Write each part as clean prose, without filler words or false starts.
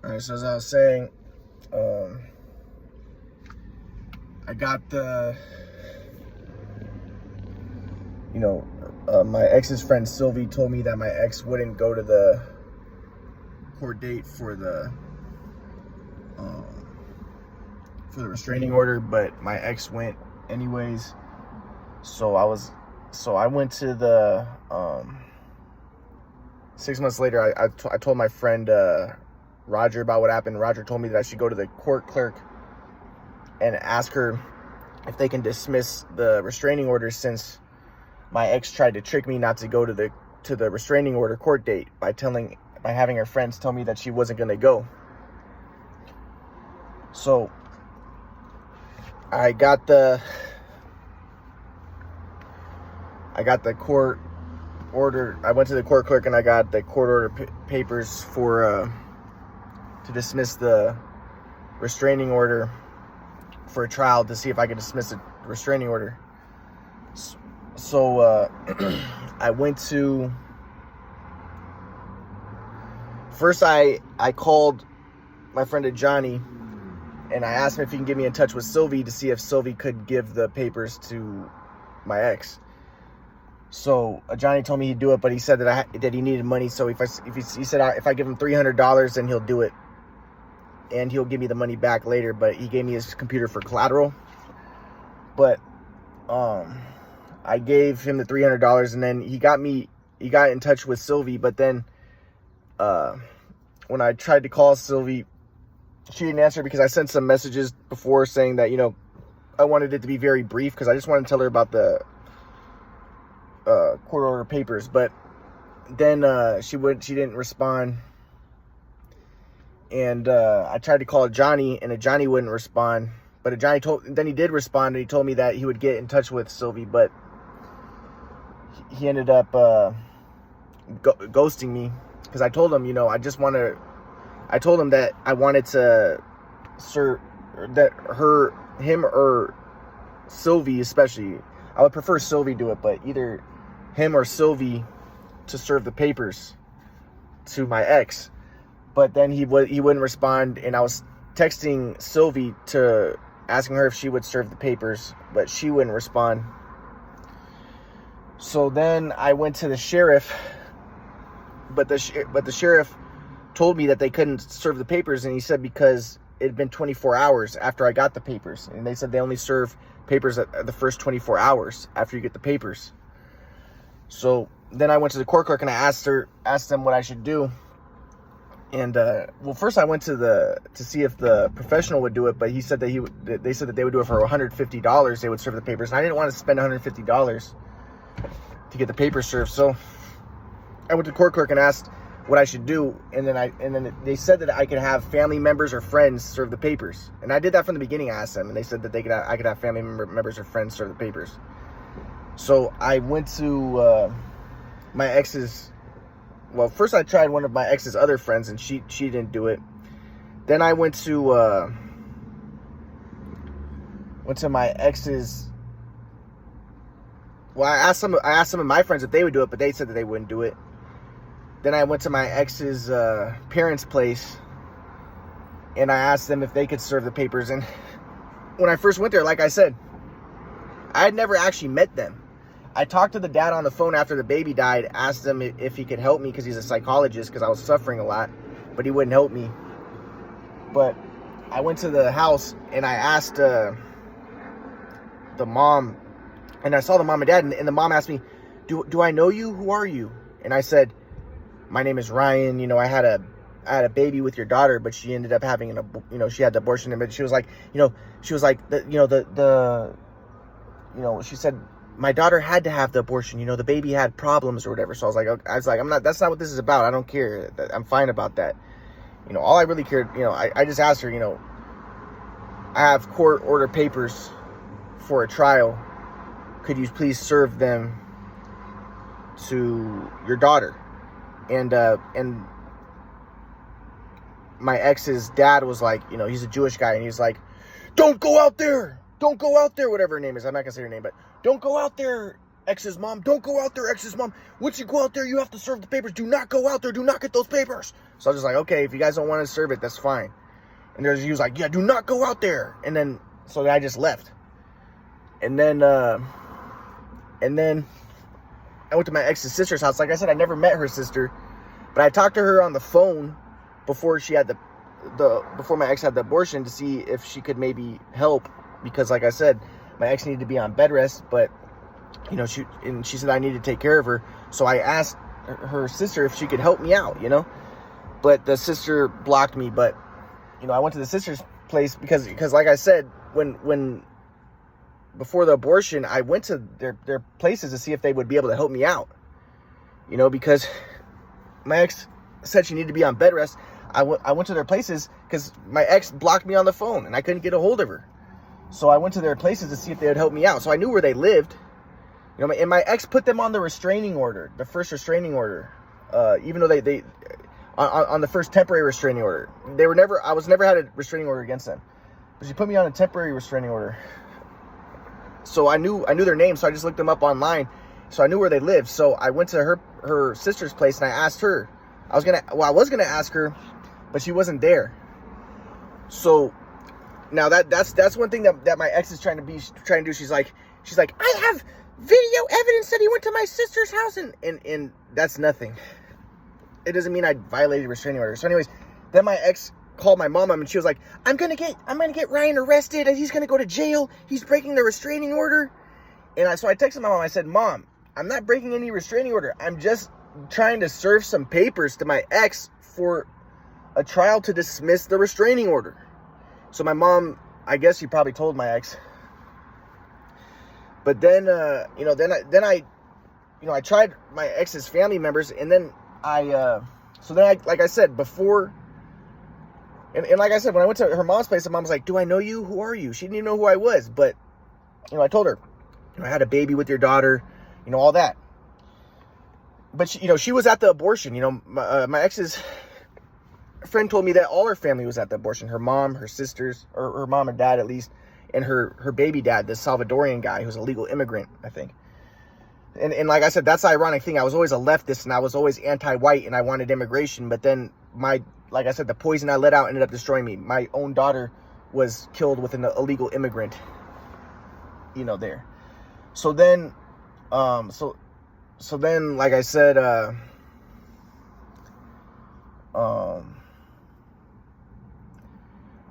All right, so as I was saying, I got my ex's friend Sylvie told me that my ex wouldn't go to the court date for the restraining order, but my ex went anyways. So I went to the 6 months later. I told my friend Roger about what happened. Roger told me that I should go to the court clerk and ask her if they can dismiss the restraining order, since my ex tried to trick me not to go to the restraining order court date by having her friends tell me that she wasn't going to go. So I got the court order. I went to the court clerk and I got the court order papers to dismiss the restraining order for a trial, to see if I could dismiss the restraining order. So I went to, first I called my friend Johnny and I asked him if he can get me in touch with Sylvie to see if Sylvie could give the papers to my ex. So Johnny told me he'd do it, but he said that he needed money. So he said if I give him $300, then he'll do it, and he'll give me the money back later. But he gave me his computer for collateral. But I gave him the $300, and then he got in touch with Sylvie. But then when I tried to call Sylvie, she didn't answer, because I sent some messages before saying that, I wanted it to be very brief, because I just wanted to tell her about the court order papers. But then she didn't respond, and I tried to call Johnny, and Johnny wouldn't respond. But then he did respond, and he told me that he would get in touch with Sylvie, but he ended up ghosting me, because I told him, I told him that I wanted to serve, that him or Sylvie especially, I would prefer Sylvie do it, but either him or Sylvie to serve the papers to my ex. But then he wouldn't respond, and I was texting Sylvie to asking her if she would serve the papers, but she wouldn't respond. So then I went to the sheriff, but the sheriff told me that they couldn't serve the papers, and he said because it had been 24 hours after I got the papers, and they said they only serve papers at the first 24 hours after you get the papers. So then I went to the court clerk and I asked them what I should do. And first I went to see if the professional would do it, but he said that they said that they would do it for $150. They would serve the papers, and I didn't want to spend $150 to get the papers served. So I went to the court clerk and asked what I should do, and then they said that I could have family members or friends serve the papers. And I did that from the beginning. I asked them, and they said that I could have family members or friends serve the papers. So I went to my ex's. Well, first I tried one of my ex's other friends, and she didn't do it. Then I went to my ex's. Well, I asked some of my friends if they would do it, but they said that they wouldn't do it. Then I went to my ex's parents' place, and I asked them if they could serve the papers. And when I first went there, like I said, I had never actually met them. I talked to the dad on the phone after the baby died, asked him if he could help me because he's a psychologist, because I was suffering a lot, but he wouldn't help me. But I went to the house and I asked the mom, and I saw the mom and dad, and the mom asked me, do I know you? Who are you? And I said, my name is Ryan. I had a baby with your daughter, but she ended up having she had the abortion. But she was like, she said, my daughter had to have the abortion. The baby had problems or whatever. So I was like, that's not what this is about. I don't care. I'm fine about that. All I really cared, I just asked her, I have court order papers for a trial. Could you please serve them to your daughter? And my ex's dad was like, he's a Jewish guy, and he's like, don't go out there, whatever her name is. I'm not gonna say her name, but don't go out there Ex's mom, don't go out there, Ex's mom. Once you go out there, you have to serve the papers. Do not go out there. Do not get those papers. So I was just like, okay, if you guys don't want to serve it, that's fine. And he was like, yeah, do not go out there. And then, so I just left. And then I went to my ex's sister's house. Like I said, I never met her sister, but I talked to her on the phone before she had before my ex had the abortion to see if she could maybe help, because like I said, my ex needed to be on bed rest, but you know, she said I needed to take care of her. So I asked her sister if she could help me out, you know, but the sister blocked me. But you know, I went to the sister's place because like I said, when before the abortion, I went to their places to see if they would be able to help me out, you know, because my ex said she needed to be on bed rest. I went to their places because my ex blocked me on the phone and I couldn't get a hold of her. So I went to their places to see if they would help me out. So I knew where they lived, you know, and my ex put them on the restraining order, the first restraining order, even though they on the first temporary restraining order. I was never had a restraining order against them, but she put me on a temporary restraining order. So I knew their names, so I just looked them up online. So I knew where they lived. So I went to her sister's place and I asked her. I was gonna ask her, but she wasn't there. So now that's one thing that my ex is trying to do. She's like, I have video evidence that he went to my sister's house, and that's nothing. It doesn't mean I violated restraining order. So anyways, then my ex called my mom and she was like, I'm gonna get Ryan arrested and he's gonna go to jail. He's breaking the restraining order. And so I texted my mom. I said, Mom, I'm not breaking any restraining order. I'm just trying to serve some papers to my ex for a trial to dismiss the restraining order. So my mom, I guess she probably told my ex. But then, I tried my ex's family members, and then like I said before, and like I said, when I went to her mom's place, the mom was like, do I know you? Who are you? She didn't even know who I was. But, you know, I told her, I had a baby with your daughter, you know, all that. But she was at the abortion. You know, my ex's friend told me that all her family was at the abortion. Her mom, her sisters, or her mom and dad at least, and her baby dad, the Salvadorian guy who's a legal immigrant, I think. And like I said, that's the ironic thing. I was always a leftist and I was always anti-white and I wanted immigration. But then like I said, the poison I let out ended up destroying me. My own daughter was killed with an illegal immigrant, you know, there. So then, so then, like I said,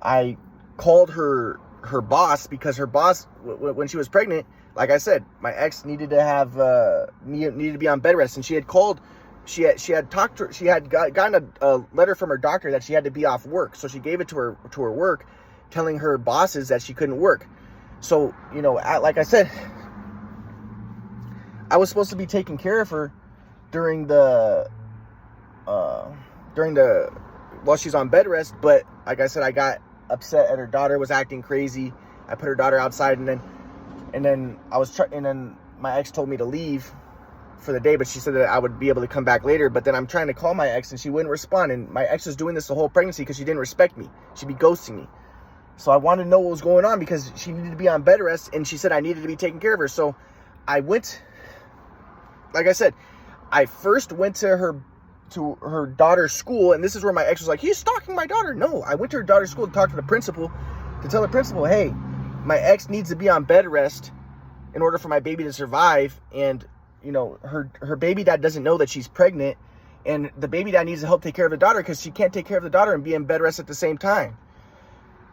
I called her boss, because her boss, when she was pregnant, like I said, my ex needed to be on bed rest, and she had called, she had gotten a letter from her doctor that she had to be off work, so she gave it to her work, telling her bosses that she couldn't work. So, you know, like I said, I was supposed to be taking care of her while she's on bed rest, but like I said, I got upset at her daughter was acting crazy. I put her daughter outside, and then my ex told me to leave for the day, but she said that I would be able to come back later. But then I'm trying to call my ex and she wouldn't respond, and my ex was doing this the whole pregnancy because she didn't respect me. She'd be ghosting me. So I wanted to know what was going on because she needed to be on bed rest, and she said I needed to be taking care of her. So I went, like I said, I first went to her daughter's school, and this is where my ex was like, he's stalking my daughter. No, I went to her daughter's school to talk to the principal, to tell the principal, hey, my ex needs to be on bed rest in order for my baby to survive, and you know, her baby dad doesn't know that she's pregnant, and the baby dad needs to help take care of the daughter because she can't take care of the daughter and be in bed rest at the same time.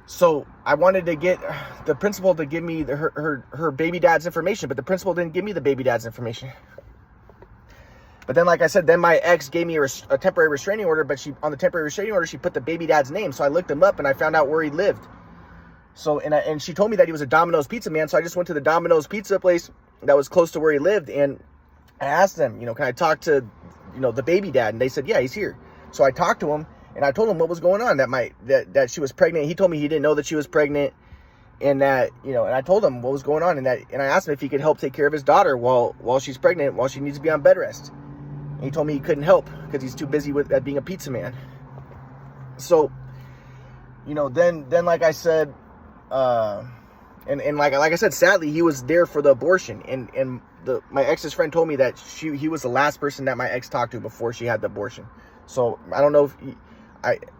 So I wanted to get the principal to give me her baby dad's information, but the principal didn't give me the baby dad's information. But then, like I said, then my ex gave me a temporary restraining order, but on the temporary restraining order, she put the baby dad's name. So I looked him up and I found out where he lived. So, and she told me that he was a Domino's pizza man. So I just went to the Domino's pizza place that was close to where he lived. And I asked them, you know, can I talk to, you know, the baby dad? And they said, yeah, he's here. So I talked to him and I told him what was going on, that she was pregnant. He told me he didn't know that she was pregnant, and that, you know, and I told him what was going on, and I asked him if he could help take care of his daughter while she's pregnant, while she needs to be on bed rest. And he told me he couldn't help because he's too busy at being a pizza man. So, you know, then like I said, and like I said, sadly, he was there for the abortion, and my ex's friend told me that he was the last person that my ex talked to before she had the abortion. So I don't know if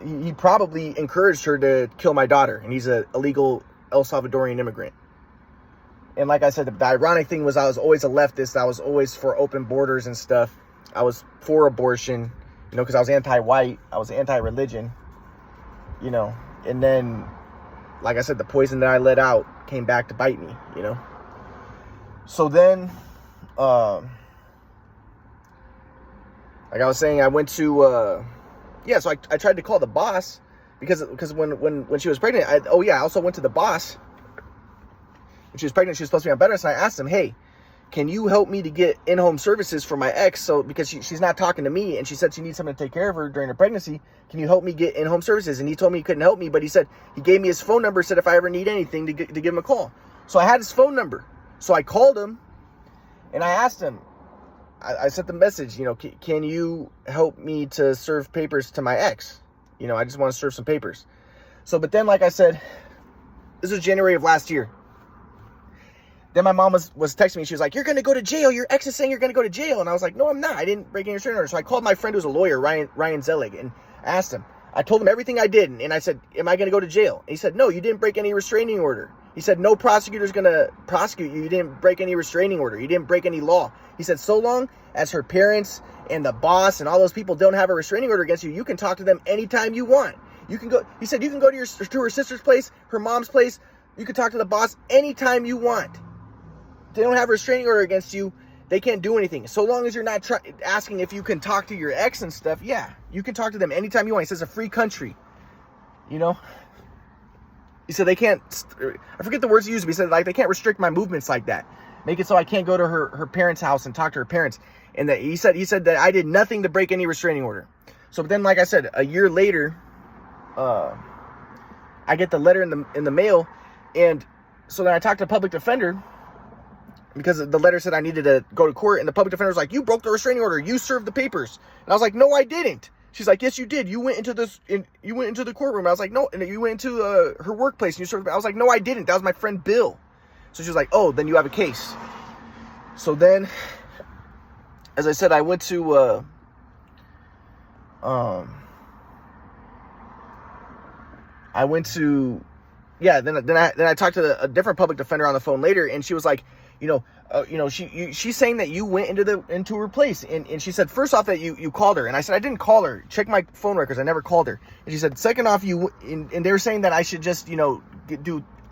he probably encouraged her to kill my daughter, and he's a illegal El Salvadorian immigrant. And like I said, the ironic thing was I was always a leftist. I was always for open borders and stuff. I was for abortion, you know, because I was anti-white. I was anti-religion, you know. And then, like I said, the poison that I let out came back to bite me, you know. So then, like I was saying, I went to, so I tried to call the boss because when she was pregnant, I also went to the boss. When she was pregnant, she was supposed to be on bed rest, and I asked him, hey, can you help me to get in-home services for my ex? So, because she's not talking to me, and she said she needs someone to take care of her during her pregnancy. Can you help me get in-home services? And he told me he couldn't help me, but he said, he gave me his phone number, said if I ever need anything to give him a call. So I had his phone number. So I called him, and I asked him, I sent the message, you know, can you help me to serve papers to my ex? You know, I just want to serve some papers. So, but then, like I said, this was January of last year. Then my mom was texting me. She was like, you're going to go to jail. Your ex is saying you're going to go to jail. And I was like, no, I'm not. I didn't break any restraining order. So I called my friend who's a lawyer, Ryan Zelig, and asked him. I told him everything I did. And I said, am I going to go to jail? And he said, no, you didn't break any restraining order. He said, no prosecutor's going to prosecute you. You didn't break any restraining order. You didn't break any law. He said, so long as her parents and the boss and all those people don't have a restraining order against you, you can talk to them anytime you want. You can go. He said, you can go to her sister's place, her mom's place. You can talk to the boss anytime you want. They don't have a restraining order against you. They can't do anything. So long as you're not asking if you can talk to your ex and stuff, yeah, you can talk to them anytime you want. He says it's a free country, you know. He said they can't, I forget the words he used, but he said like they can't restrict my movements like that. Make it so I can't go to her parents' house and talk to her parents. And that he said that I did nothing to break any restraining order. So then, like I said, a year later, I get the letter in the mail, and so then I talked to a public defender. Because the letter said I needed to go to court, and the public defender was like, you broke the restraining order, you served the papers. And I was like, no, I didn't. She's like, yes, you did. You went into the courtroom. I was like, no, and you went into her workplace and you served. I was like, no, I didn't. That was my friend Bill. So she was like, oh, then you have a case. So then, as I said, I went to then I talked to a different public defender on the phone later, and she was like, she's saying that you went into her place, and she said first off that you called her, and I said I didn't call her. Check my phone records, I never called her. And she said second off and they were saying that I should just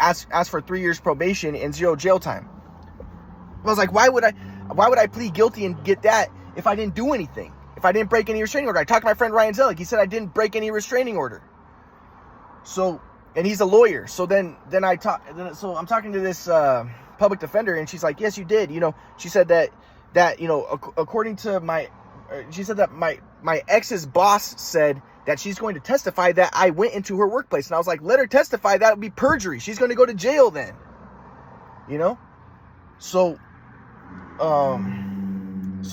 ask for 3 years probation and 0 jail time. I was like, why would I plead guilty and get that if I didn't do anything, if I didn't break any restraining order? I talked to my friend Ryan Zelig. He said I didn't break any restraining order. So, and he's a lawyer. So then I'm talking to this public defender, and she's like, yes, you did. She said that according to she said that my ex's boss said that she's going to testify that I went into her workplace. And I was like, let her testify. That would be perjury. She's going to go to jail then. So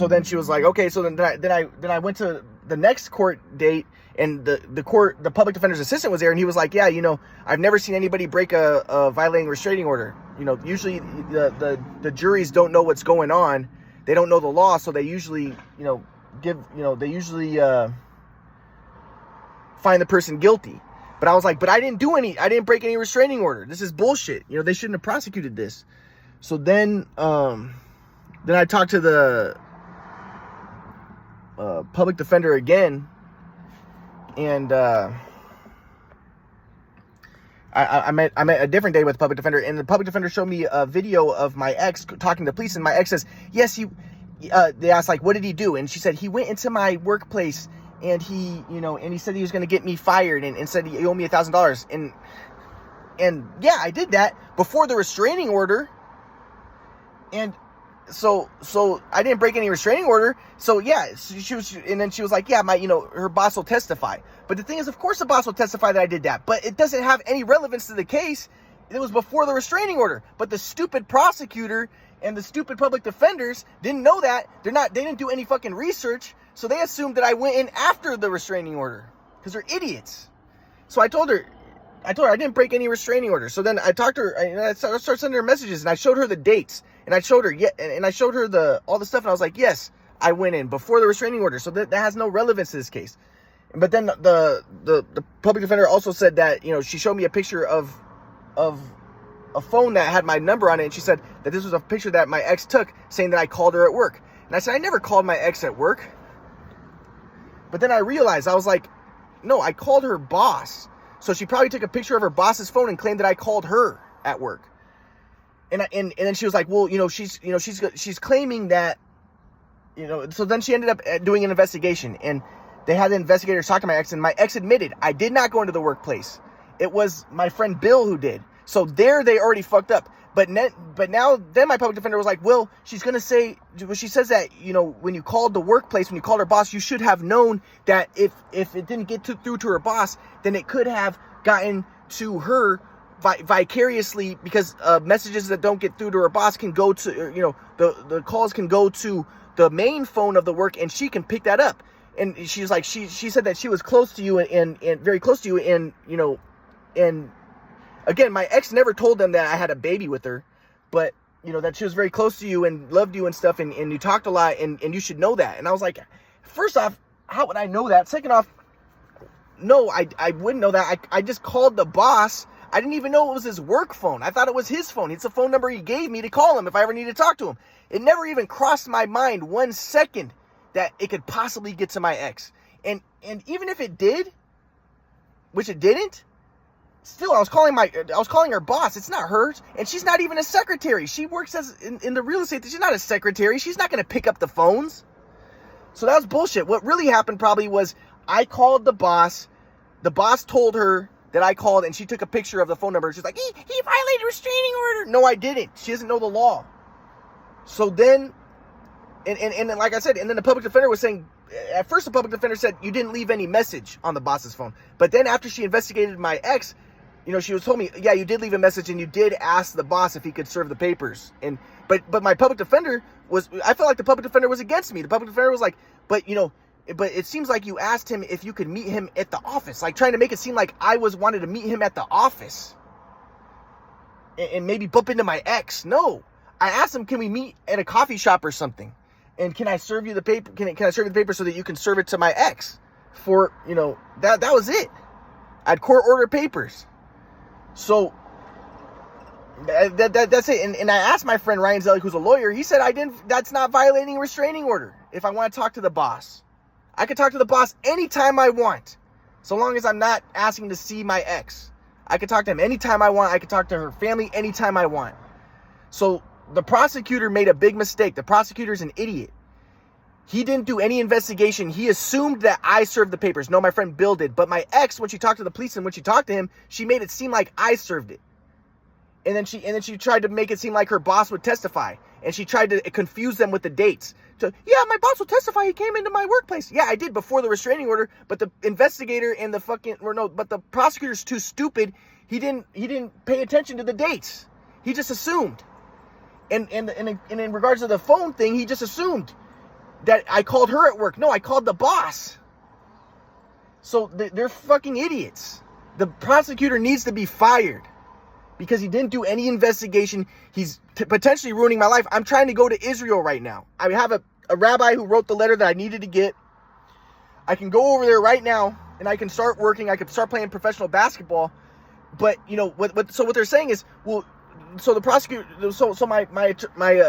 then she was like, okay. So then I went to the next court date, and the public defender's assistant was there, and he was like, yeah, I've never seen anybody break a violating restraining order. Usually the juries don't know what's going on. They don't know the law, so they usually, find the person guilty. But I was like, but I didn't break any restraining order. This is bullshit. They shouldn't have prosecuted this. So then I talked to the public defender again, and I met a different day with the public defender, and the public defender showed me a video of my ex talking to the police, and my ex says, yes, they asked, like, what did he do? And she said, he went into my workplace, and he said he was going to get me fired, and said he owed me $1,000. And yeah, I did that before the restraining order. And so I didn't break any restraining order. So yeah, she was like, yeah, her boss will testify. But the thing is, of course the boss will testify that I did that, but it doesn't have any relevance to the case. It was before the restraining order. But the stupid prosecutor and the stupid public defenders didn't know that. They didn't do any fucking research. So they assumed that I went in after the restraining order, because they're idiots. So I told her I didn't break any restraining order. So then I talked to her, and I started sending her messages, and I showed her the dates. And I showed her, and I showed her all the stuff, and I was like, yes, I went in before the restraining order, so that has no relevance to this case. But then the public defender also said that, you know, she showed me a picture of a phone that had my number on it, and she said that this was a picture that my ex took, saying that I called her at work. And I said, I never called my ex at work. But then I realized, I was like, no, I called her boss. So she probably took a picture of her boss's phone and claimed that I called her at work. And then she was like, well, you know, she's claiming that, you know. So then she ended up doing an investigation, and they had the investigators talk to my ex, and my ex admitted, I did not go into the workplace. It was my friend Bill who did. So there they already fucked up. But now my public defender was like, well, she's going to say, she says that, you know, when you called the workplace, when you called her boss, you should have known that if it didn't get through to her boss, then it could have gotten to her vicariously, because messages that don't get through to her boss can go to, you know, the calls can go to the main phone of the work, and she can pick that up. And she's like, she said that she was close to you and very close to you, and, you know, and again, my ex never told them that I had a baby with her, but, you know, that she was very close to you and loved you and stuff, and you talked a lot, and you should know that. And I was like, first off, how would I know that? Second off, no, I wouldn't know that. I just called the boss. I didn't even know it was his work phone. I thought it was his phone. It's a phone number he gave me to call him if I ever needed to talk to him. It never even crossed my mind 1 second that it could possibly get to my ex. And even if it did, which it didn't, still, I was calling her boss. It's not hers, and she's not even a secretary. She works in the real estate. She's not a secretary. She's not going to pick up the phones. So that was bullshit. What really happened probably was I called the boss. The boss told her that I called, and she took a picture of the phone number. She's like, he violated restraining order. No, I didn't. She doesn't know the law. So then, and like I said, and then the public defender was saying, at first the public defender said you didn't leave any message on the boss's phone. But then after she investigated my ex, you know, she was told me, yeah, you did leave a message, and you did ask the boss if he could serve the papers. And but my public defender I felt like the public defender was against me. The public defender was like, but it seems like you asked him if you could meet him at the office, like trying to make it seem like I wanted to meet him at the office and maybe bump into my ex. No, I asked him, can we meet at a coffee shop or something? And can I serve you the paper? Can I serve you the paper so that you can serve it to my ex? For, you know, that was it. I had court order papers. So that's it. And I asked my friend Ryan Zelig, who's a lawyer. He said that's not violating a restraining order if I want to talk to the boss. I could talk to the boss anytime I want, so long as I'm not asking to see my ex. I could talk to him anytime I want. I could talk to her family anytime I want. So the prosecutor made a big mistake. The prosecutor's an idiot. He didn't do any investigation. He assumed that I served the papers. No, my friend Bill did. But my ex, when she talked to the police and when she talked to him, she made it seem like I served it. And then she tried to make it seem like her boss would testify. And she tried to confuse them with the dates. So, yeah, my boss will testify. He came into my workplace. Yeah, I did before the restraining order. But the investigator and but the prosecutor's too stupid. He didn't pay attention to the dates. He just assumed. And in regards to the phone thing, he just assumed that I called her at work. No, I called the boss. So they're fucking idiots. The prosecutor needs to be fired because he didn't do any investigation. He's potentially ruining my life. I'm trying to go to Israel right now. I have a rabbi who wrote the letter that I needed to get. I can go over there right now and I can start working. I can start playing professional basketball. But, you know, what they're saying is, well, so the prosecutor, so my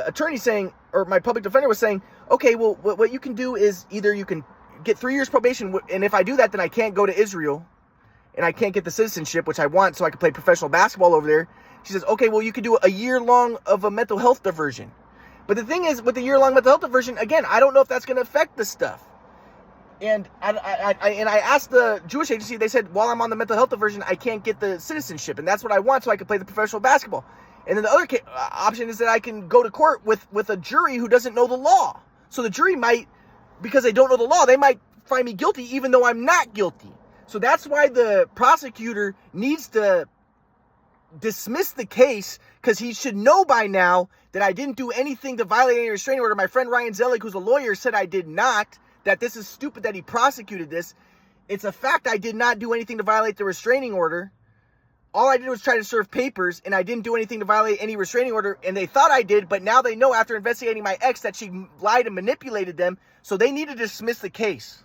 attorney saying, or my public defender was saying, okay, well, what you can do is either you can get 3 years probation, and if I do that, then I can't go to Israel, and I can't get the citizenship, which I want, so I can play professional basketball over there. She says, okay, well, you could do a year-long of a mental health diversion. But the thing is, with the year-long mental health diversion, again, I don't know if that's going to affect the stuff. And I asked the Jewish agency, they said, while I'm on the mental health diversion, I can't get the citizenship, and that's what I want, so I can play the professional basketball. And then the other option is that I can go to court with a jury who doesn't know the law. So the jury might, because they don't know the law, they might find me guilty even though I'm not guilty. So that's why the prosecutor needs to dismiss the case, because he should know by now that I didn't do anything to violate any restraining order. My friend Ryan Zelig, who's a lawyer, said I did not, that this is stupid that he prosecuted this. It's a fact I did not do anything to violate the restraining order. all I did was try to serve papers, and I didn't do anything to violate any restraining order, and they thought I did, but now they know after investigating my ex that she lied and manipulated them, so they need to dismiss the case.